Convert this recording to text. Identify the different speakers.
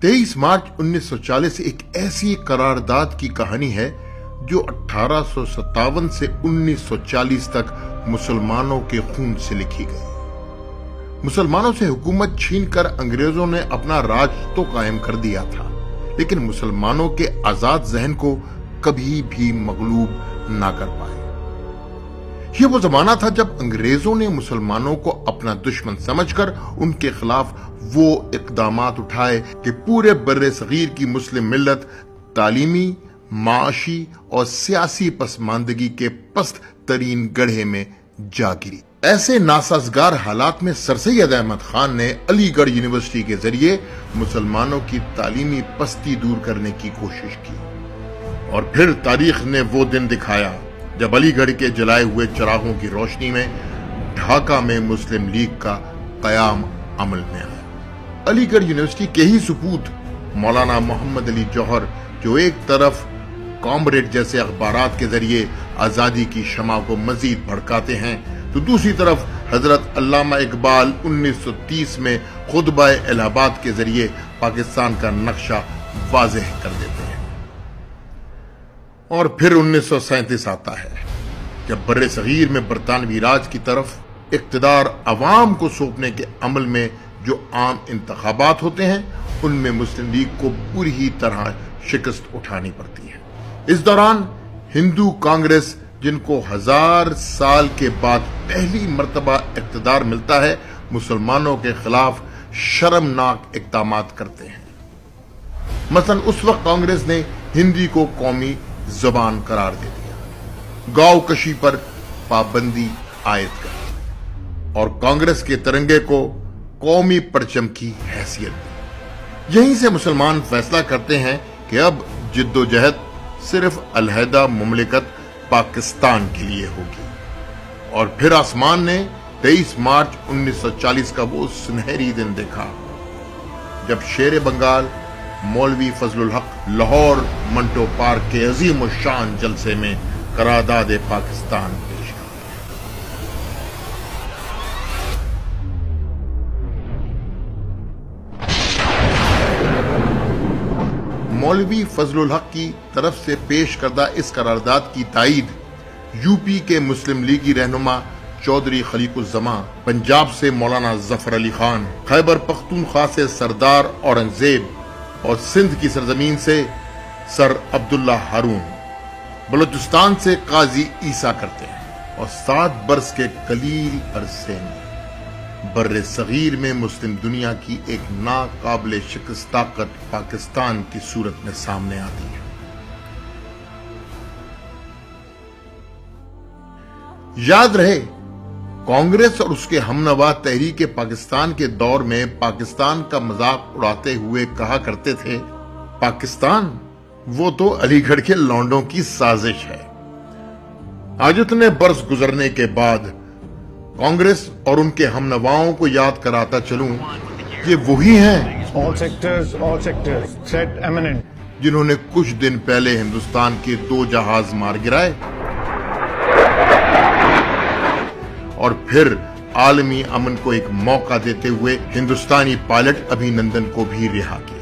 Speaker 1: 23 मार्च 1940 एक ऐसी करारदाद की कहानी है जो 1857 से 1940 तक मुसलमानों के खून से लिखी गई। मुसलमानों से हुकूमत छीनकर अंग्रेजों ने अपना राज तो कायम कर दिया था, लेकिन मुसलमानों के आजाद जहन को कभी भी मगलूब ना कर पाए। ये वो जमाना था जब अंग्रेजों ने मुसलमानों को अपना दुश्मन समझकर उनके खिलाफ वो इकदामात उठाए कि पूरे बर्रे सगीर की मुस्लिम मिल्लत तालीमी, माशी और सियासी पसमानदगी के पस्त तरीन गड्ढे में जा गिरी। ऐसे नासाजगार हालात में सर सैयद अहमद खान ने अलीगढ़ यूनिवर्सिटी के जरिए मुसलमानों की तालीमी पस्ती दूर करने की कोशिश की। और फिर तारीख ने वो दिन दिखाया जब अलीगढ़ के जलाए हुए चिरागों की रोशनी में ढाका में मुस्लिम लीग का कयाम अमल में आया। अलीगढ़ यूनिवर्सिटी के ही सुपूत मौलाना मोहम्मद अली जौहर, जो एक तरफ कॉमरेड जैसे अखबारात के जरिए आजादी की शमा को मजीद भड़काते हैं, तो दूसरी तरफ हजरत अल्लामा इकबाल 1930 में खुतबा इलाहाबाद के जरिए पाकिस्तान का नक्शा वाज़ेह कर देते हैं। और फिर 1937 आता है जब बर्रे सगीर में बरतानवी राज की तरफ इक्तदार अवाम को सौंपने के अमल में जो आम इंतखाबात होते हैं, उनमें मुस्लिम लीग को पूरी तरह शिकस्त उठानी पड़ती है। इस दौरान हिंदू कांग्रेस, जिनको 1000 साल के बाद पहली मर्तबा इक्तदार मिलता है, मुसलमानों के खिलाफ शर्मनाक इक़दामात करते हैं। मसलन उस वक्त कांग्रेस ने हिंदी को कौमी जुबान करार दे दिया, गांव कशी पर पाबंदी आयद कर दी और कांग्रेस के तिरंगे को कौमी परचम की हैसियत दी। यहीं से मुसलमान फैसला करते हैं कि अब जिद्दोजहद सिर्फ अलहदा मुमलिकत पाकिस्तान के लिए होगी। और फिर आसमान ने 23 मार्च 1940 का वो सुनहरी दिन देखा जब शेर बंगाल मौलवी फजलुल हक लाहौर मंटो पार्क के अजीम और शान जलसे में करारदाद पाकिस्तान पेश किया। मौलवी फजलुल हक की तरफ से पेश करदा इस करारदाद की ताईद यूपी के मुस्लिम लीगी रहनुमा चौधरी खलीकुज़्ज़मा, पंजाब से मौलाना जफर अली खान, खैबर पख्तूनख्वा से सरदार औरंगजेब और सिंध की सरजमीन से सर अब्दुल्ला हारून, बलूचिस्तान से काजी ईसा करते हैं। और 7 बरस के कलील अरसे में बर्रे सगीर में मुस्लिम दुनिया की एक नाकाबिले शिकस्त ताकत पाकिस्तान की सूरत में सामने आती है। याद रहे, कांग्रेस और उसके हमनवा तहरीक पाकिस्तान के दौर में पाकिस्तान का मजाक उड़ाते हुए कहा करते थे, पाकिस्तान वो तो अलीगढ़ के लौंडों की साजिश है। आज इतने बरस गुजरने के बाद कांग्रेस और उनके हमनवाओं को याद कराता चलूं, ये वही हैं
Speaker 2: all sectors, threat imminent,
Speaker 1: जिन्होंने कुछ दिन पहले हिंदुस्तान के 2 जहाज मार गिराए और फिर आलमी अमन को एक मौका देते हुए हिंदुस्तानी पायलट अभिनंदन को भी रिहा किया।